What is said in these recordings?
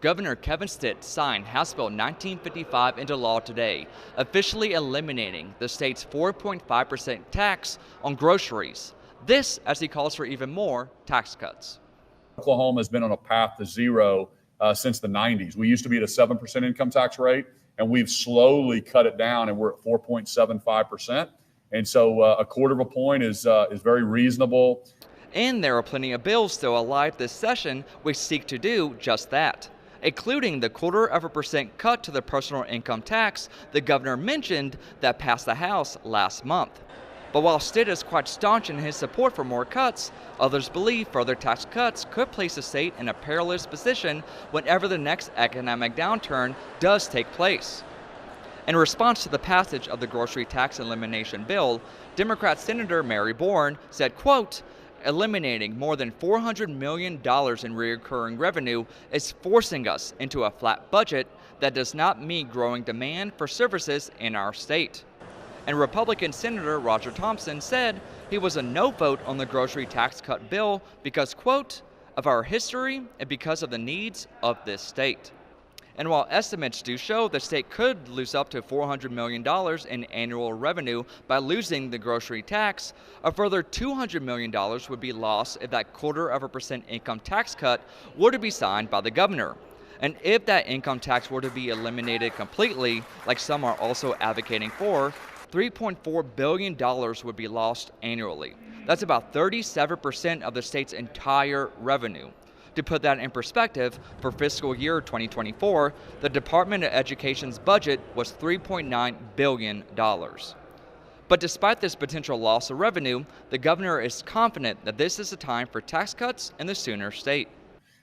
Governor Kevin Stitt signed House Bill 1955 into law today, officially eliminating the state's 4.5% tax on groceries. This as he calls for even more tax cuts. Oklahoma has been on a path to zero since the 90s. We used to be at a 7% income tax rate, and we've slowly cut it down, and we're at 4.75%. And so a quarter of a point is very reasonable. And there are plenty of bills still alive this session which seek to do just that, including the 0.25% cut to the personal income tax the governor mentioned that passed the House last month. But while Stitt is quite staunch in his support for more cuts, others believe further tax cuts could place the state in a perilous position whenever the next economic downturn does take place. In response to the passage of the grocery tax elimination bill, Democrat Senator Mary Bourne said, quote, "Eliminating more than $400 million in recurring revenue is forcing us into a flat budget that does not meet growing demand for services in our state." And Republican Senator Roger Thompson said he was a no vote on the grocery tax cut bill because, quote, "of our history and because of the needs of this state." And while estimates do show the state could lose up to $400 million in annual revenue by losing the grocery tax, a further $200 million would be lost if that 0.25% income tax cut were to be signed by the governor. And if that income tax were to be eliminated completely, like some are also advocating for, $3.4 billion would be lost annually. That's about 37% of the state's entire revenue. To put that in perspective, for fiscal year 2024, the Department of Education's budget was $3.9 billion. But despite this potential loss of revenue, the governor is confident that this is a time for tax cuts in the Sooner State.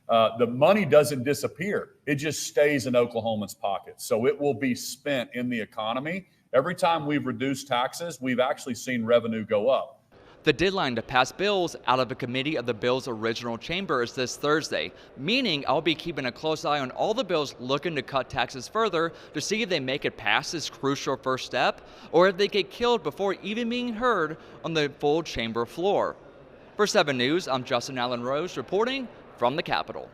The money doesn't disappear. It just stays in Oklahomans' pockets. So it will be spent in the economy. Every time we've reduced taxes, we've actually seen revenue go up. The deadline to pass bills out of a committee of the bill's original chamber is this Thursday, meaning I'll be keeping a close eye on all the bills looking to cut taxes further to see if they make it past this crucial first step or if they get killed before even being heard on the full chamber floor. For 7 News, I'm Justin Allen Rose reporting from the Capitol.